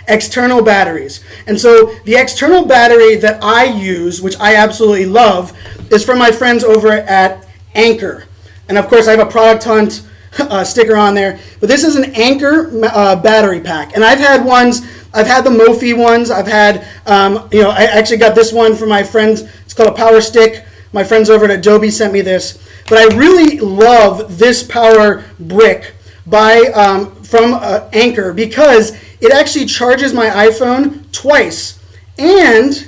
external batteries. And so the external battery that I use, which I absolutely love, is from my friends over at Anker. And of course I have a Product Hunt sticker on there, but this is an Anker battery pack. And I've had ones, I've had the Mophie ones, I've had, I actually got this one from my friends, it's called a Power Stick. My friends over at Adobe sent me this. But I really love this power brick from Anker because it actually charges my iPhone twice. And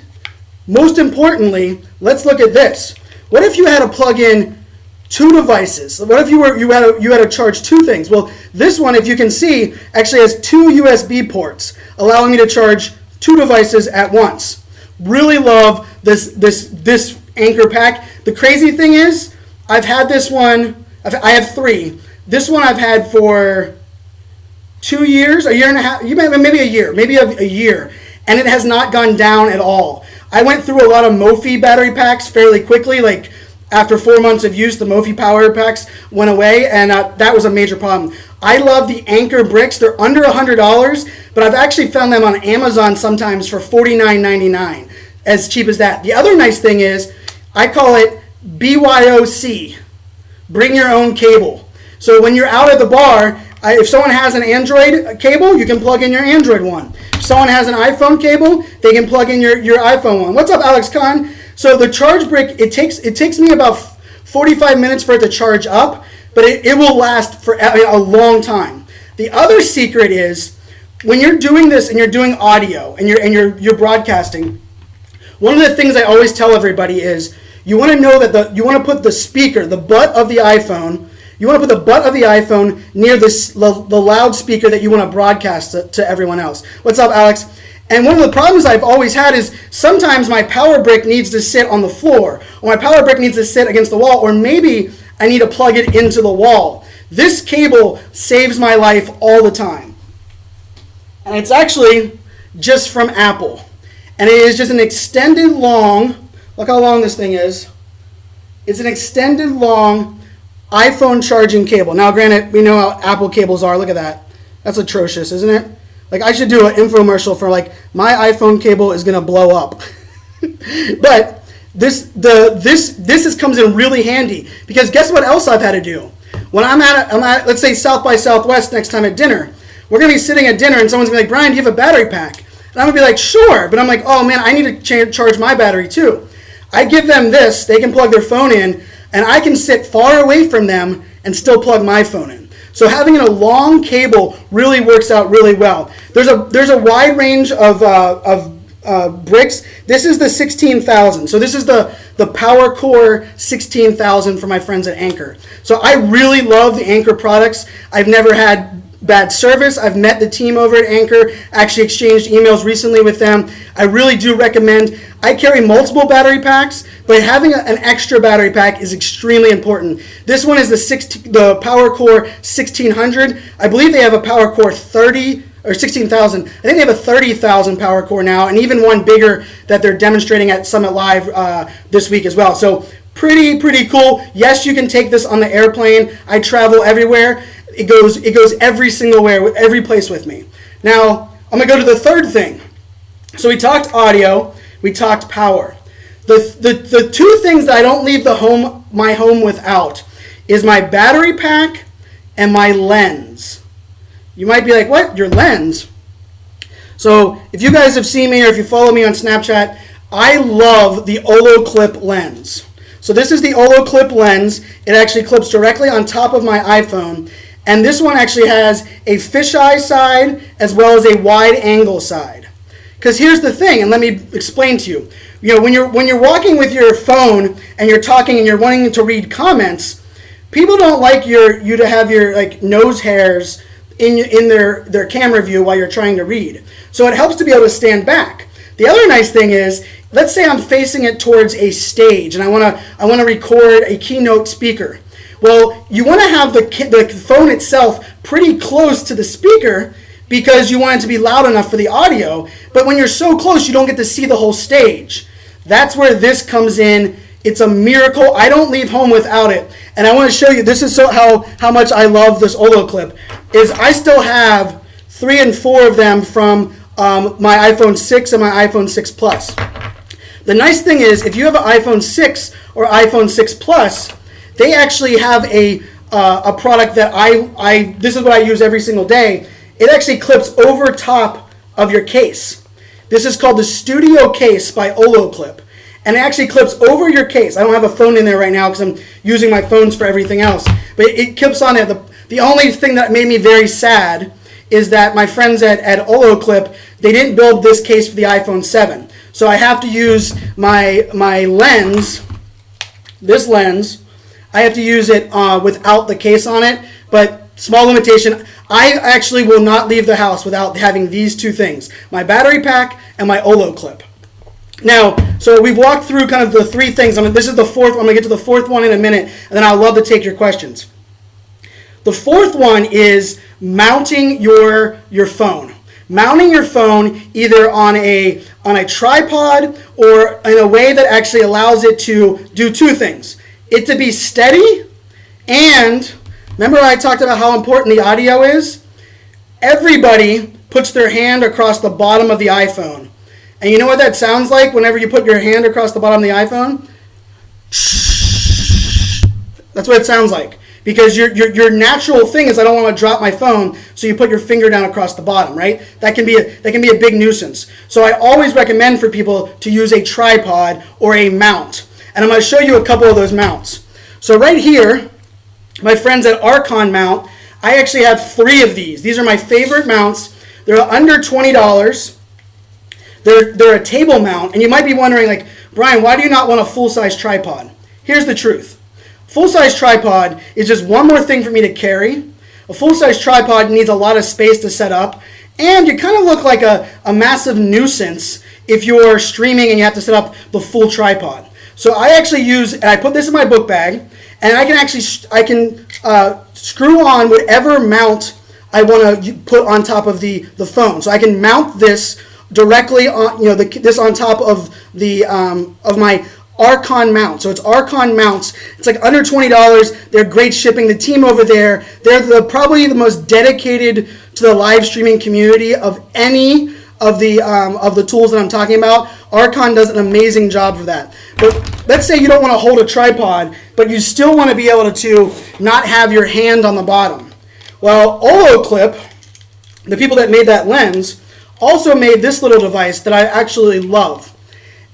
most importantly, let's look at this. What if you had to plug in two devices? What if you had to charge two things? Well, this one, if you can see, actually has two USB ports, allowing me to charge two devices at once. Really love this Anker pack. The crazy thing is, I've had this one, I have three. This one I've had for 2 years, a year and a half, maybe a year, and it has not gone down at all. I went through a lot of Mophie battery packs fairly quickly, like after 4 months of use, the Mophie power packs went away, and that was a major problem. I love the Anker bricks. They're under $100, but I've actually found them on Amazon sometimes for $49.99, as cheap as that. The other nice thing is, I call it BYOC, bring your own cable. So when you're out at the bar, if someone has an Android cable, you can plug in your Android one. If someone has an iPhone cable, they can plug in your iPhone one. What's up, Alex Khan? So the charge brick, it takes me about 45 minutes for it to charge up, but it will last for a long time. The other secret is, when you're doing this and you're doing audio and you're broadcasting, one of the things I always tell everybody is, you want to know that you want to put the speaker, the butt of the iPhone, you want to put the butt of the iPhone near the loudspeaker that you want to broadcast to everyone else. What's up, Alex? And one of the problems I've always had is sometimes my power brick needs to sit on the floor, or my power brick needs to sit against the wall, or maybe I need to plug it into the wall. This cable saves my life all the time. And it's actually just from Apple. And it is just an extended long, look how long this thing is. It's an extended long iPhone charging cable. Now granted, we know how Apple cables are. Look at that. That's atrocious, isn't it? Like, I should do an infomercial for like, my iPhone cable is gonna blow up. But this comes in really handy, because guess what else I've had to do? When I'm at let's say South by Southwest next time at dinner, we're gonna be sitting at dinner and someone's gonna be like, Brian, do you have a battery pack? And I'm gonna be like, sure, but I'm like, oh man, I need to charge my battery too. I give them this, they can plug their phone in, and I can sit far away from them and still plug my phone in. So having a long cable really works out really well. There's a wide range of bricks. This is the 16,000. So this is the PowerCore 16,000 for my friends at Anker. So I really love the Anker products. I've never had bad service. I've met the team over at Anker, actually exchanged emails recently with them. I really do recommend. I carry multiple battery packs, but having an extra battery pack is extremely important. This one is the PowerCore 1600. I believe they have a PowerCore 30 or 16,000. I think they have a 30,000 PowerCore now, and even one bigger that they're demonstrating at Summit Live this week as well. So pretty cool. Yes, you can take this on the airplane. I travel everywhere. It goes every single way, every place with me. Now, I'm going to go to the third thing. So we talked audio, we talked power. The two things that I don't leave my home without is my battery pack and my lens. You might be like, what? Your lens? So if you guys have seen me, or if you follow me on Snapchat, I love the Olloclip lens. So this is the Olloclip lens. It actually clips directly on top of my iPhone. And this one actually has a fisheye side as well as a wide angle side. Because here's the thing, and let me explain to you. You know, when you're walking with your phone and you're talking and you're wanting to read comments, people don't like you to have your like nose hairs in their camera view while you're trying to read. So it helps to be able to stand back. The other nice thing is, let's say I'm facing it towards a stage and I want to record a Keynote speaker. Well, you want to have the phone itself pretty close to the speaker because you want it to be loud enough for the audio. But when you're so close, you don't get to see the whole stage. That's where this comes in. It's a miracle. I don't leave home without it. And I want to show you, this is how much I love this Olloclip, is I still have 3 and 4 of them from my iPhone 6 and my iPhone 6 Plus. The nice thing is, if you have an iPhone 6 or iPhone 6 Plus, they actually have a product that this is what I use every single day. It actually clips over top of your case. This is called the Studio Case by Olloclip. And it actually clips over your case. I don't have a phone in there right now because I'm using my phones for everything else. But it clips on there. The only thing that made me very sad is that my friends at Olloclip, they didn't build this case for the iPhone 7. So I have to use my lens, this lens. I have to use it without the case on it. But small limitation, I actually will not leave the house without having these two things. My battery pack and my Olloclip. Now, so we've walked through kind of the 3 things. This is the 4th. I'm going to get to the 4th one in a minute, and then I'd love to take your questions. The 4th one is mounting your phone. Mounting your phone either on a tripod or in a way that actually allows it to do 2 things. It to be steady, and remember I talked about how important the audio is? Everybody puts their hand across the bottom of the iPhone. And you know what that sounds like whenever you put your hand across the bottom of the iPhone? That's what it sounds like. Because your natural thing is, I don't want to drop my phone, so you put your finger down across the bottom, right? That can be a big nuisance. So I always recommend for people to use a tripod or a mount. And I'm going to show you a couple of those mounts. So right here, my friends at Arkon Mount, I actually have 3 of these. These are my favorite mounts. They're under $20. They're a table mount, and you might be wondering, like, Brian, why do you not want a full-size tripod? Here's the truth. Full-size tripod is just one more thing for me to carry. A full-size tripod needs a lot of space to set up, and you kind of look like a massive nuisance if you're streaming and you have to set up the full tripod. So I actually and I put this in my book bag, and I can screw on whatever mount I want to put on top of the phone. So I can mount this directly on, this on top of the of my Arkon mount. So it's Arkon Mounts. It's like under $20. They're great shipping. The team over there, they're probably the most dedicated to the live streaming community of any of the tools that I'm talking about. Arkon does an amazing job for that. But let's say you don't want to hold a tripod, but you still want to be able to not have your hand on the bottom. Well, Olloclip, the people that made that lens, also made this little device that I actually love.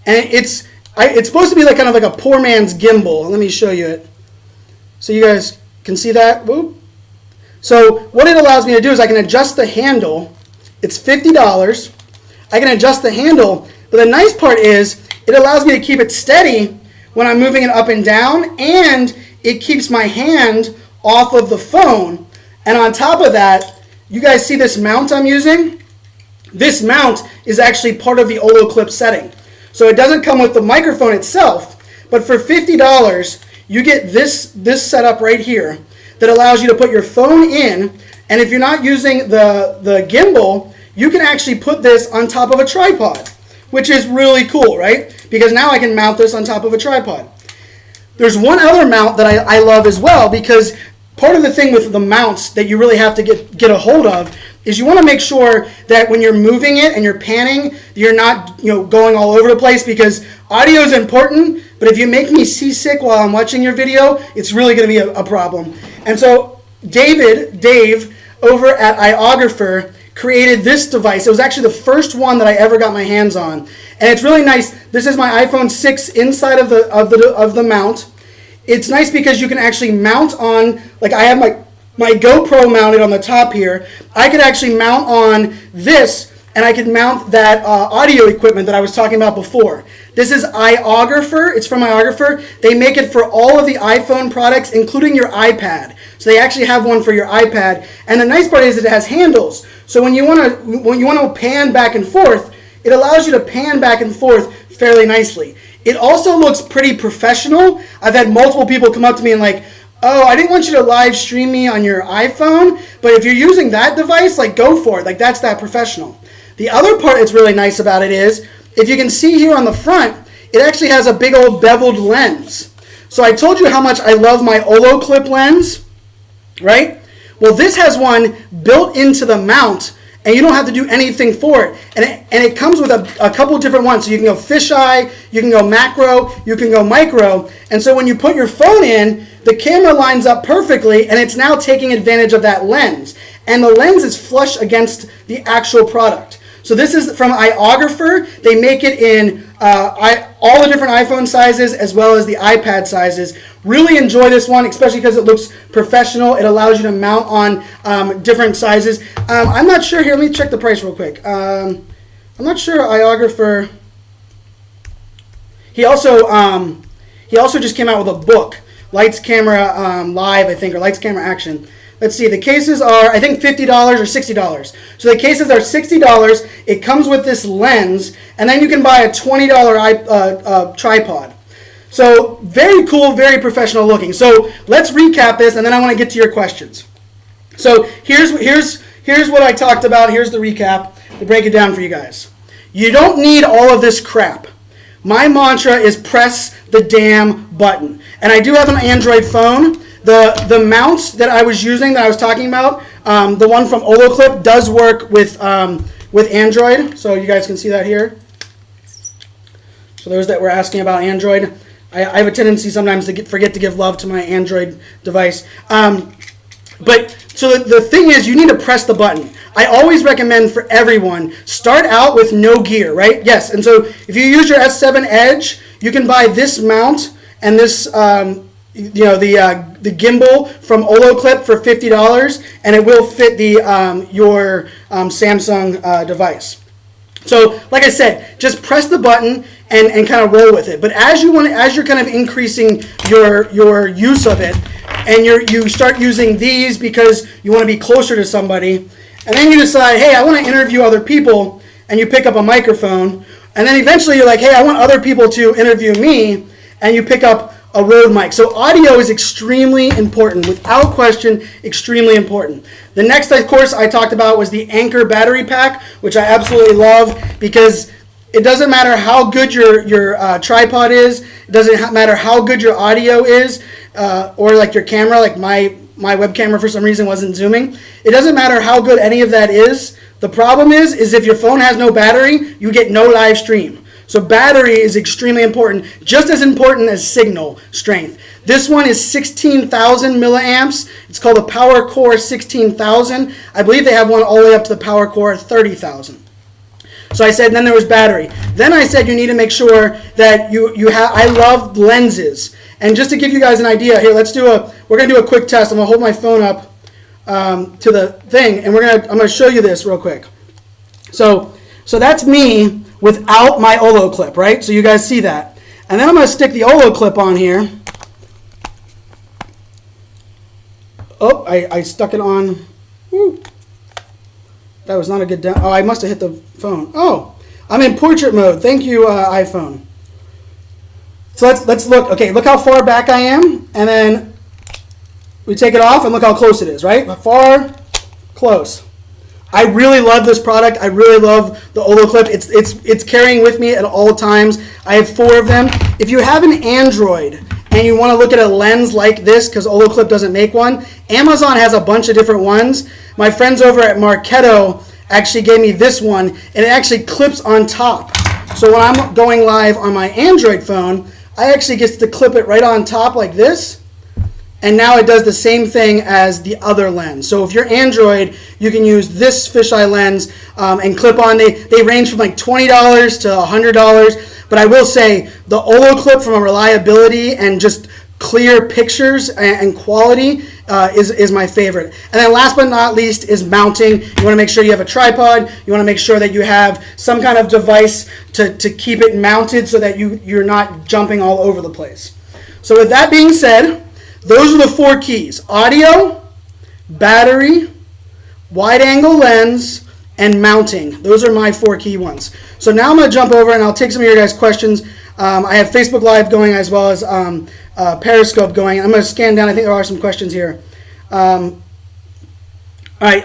And it's supposed to be like kind of like a poor man's gimbal. Let me show you it. So you guys can see that. Whoop. So what it allows me to do is I can adjust the handle. It's $50. I can adjust the handle. But the nice part is it allows me to keep it steady when I'm moving it up and down. And it keeps my hand off of the phone. And on top of that, you guys see this mount I'm using? This mount is actually part of the Olloclip setting. So it doesn't come with the microphone itself, but for $50, you get this setup right here that allows you to put your phone in, and if you're not using the gimbal, you can actually put this on top of a tripod, which is really cool, right? Because now I can mount this on top of a tripod. There's one other mount that I love as well, because part of the thing with the mounts that you really have to get a hold of is you want to make sure that when you're moving it and you're panning, you're not going all over the place, because audio is important, but if you make me seasick while I'm watching your video, it's really going to be a problem. And so Dave over at iOgrapher created this device. It was actually the first one that I ever got my hands on, and it's really nice. This is my iPhone 6 inside of the mount. It's nice because you can actually mount on, like I have my GoPro mounted on the top here. I could actually mount on this, and I could mount that audio equipment that I was talking about before. This is iOgrapher. It's from iOgrapher. They make it for all of the iPhone products, including your iPad. So they actually have one for your iPad. And the nice part is it has handles. So when you want to pan back and forth, it allows you to pan back and forth fairly nicely. It also looks pretty professional. I've had multiple people come up to me and like, oh, I didn't want you to live stream me on your iPhone, but if you're using that device, like go for it. Like that's that professional. The other part that's really nice about it is, if you can see here on the front, it actually has a big old beveled lens. So I told you how much I love my Olloclip lens, right? Well, this has one built into the mount, and you don't have to do anything for it. And it comes with a couple different ones. So you can go fisheye, you can go macro, you can go micro. And so when you put your phone in, the camera lines up perfectly, and it's now taking advantage of that lens. And the lens is flush against the actual product. So this is from iOgrapher. They make it in all the different iPhone sizes as well as the iPad sizes. Really enjoy this one, especially because it looks professional. It allows you to mount on different sizes. I'm not sure here. Let me check the price real quick. I'm not sure iOgrapher. He also just came out with a book, Lights Camera Live, I think, or Lights Camera Action. Let's see, the cases are, I think, $50 or $60. So the cases are $60. It comes with this lens, and then you can buy a $20 tripod. So very cool, very professional looking. So let's recap this, and then I want to get to your questions. So here's what I talked about. Here's the recap to break it down for you guys. You don't need all of this crap. My mantra is press the damn button. And I do have an Android phone. The mounts that I was using, that I was talking about, the one from Olloclip does work with Android. So you guys can see that here. So those that were asking about Android, I have a tendency sometimes to forget to give love to my Android device. But so the thing is, you need to press the button. I always recommend for everyone, start out with no gear, right? Yes, and so if you use your S7 Edge, you can buy this mount and this, the gimbal from Olloclip for $50, and it will fit your Samsung device. So, like I said, just press the button and kind of roll with it. But as you're kind of increasing your use of it, and you start using these because you want to be closer to somebody, and then you decide, hey, I want to interview other people, and you pick up a microphone, and then eventually you're like, hey, I want other people to interview me, and you pick up a Rode mic. So audio is extremely important, without question, extremely important. The next, of course, I talked about was the Anker Battery Pack, which I absolutely love because it doesn't matter how good your tripod is, it doesn't matter how good your audio is, or like your camera, like my web camera for some reason wasn't zooming. It doesn't matter how good any of that is. The problem is if your phone has no battery, you get no live stream. So battery is extremely important, just as important as signal strength. This one is 16,000 milliamps. It's called the PowerCore 16,000. I believe they have one all the way up to the PowerCore 30,000. So I said, then there was battery. Then I said you need to make sure that you have, I love lenses. And just to give you guys an idea, here, we're going to do a quick test. I'm going to hold my phone up to the thing, and I'm going to show you this real quick. So that's me without my Olloclip, right? So you guys see that. And then I'm going to stick the Olloclip on here. Oh, I stuck it on. Woo. That was not a good down. Oh, I must have hit the phone. Oh, I'm in portrait mode. Thank you, iPhone. So let's look. Okay, look how far back I am. And then we take it off and look how close it is, right? Far, close. I really love this product. I really love the Olloclip. It's carrying with me at all times. I have 4 of them. If you have an Android and you want to look at a lens like this, because Olloclip doesn't make one, Amazon has a bunch of different ones. My friends over at Marketo actually gave me this one, and it actually clips on top. So when I'm going live on my Android phone, I actually get to clip it right on top like this. And now it does the same thing as the other lens. So if you're Android, you can use this fisheye lens and clip on. They range from like $20 to $100. But I will say the Olloclip, from a reliability and just clear pictures and quality, is my favorite. And then last but not least is mounting. You want to make sure you have a tripod. You want to make sure that you have some kind of device to keep it mounted so that you're not jumping all over the place. So with that being said, those are the 4 keys: audio, battery, wide-angle lens, and mounting. Those are my 4 key ones. So now I'm going to jump over and I'll take some of your guys' questions. I have Facebook Live going as well as Periscope going. I'm going to scan down. I think there are some questions here. All right.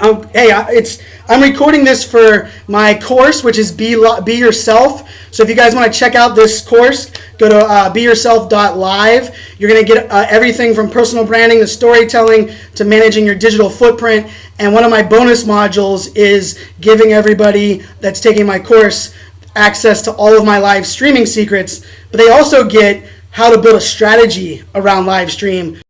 I'm recording this for my course, which is Be Yourself. So if you guys want to check out this course, Go to beyourself.live. You're going to get everything from personal branding to storytelling to managing your digital footprint. And one of my bonus modules is giving everybody that's taking my course access to all of my live streaming secrets. But they also get how to build a strategy around live stream.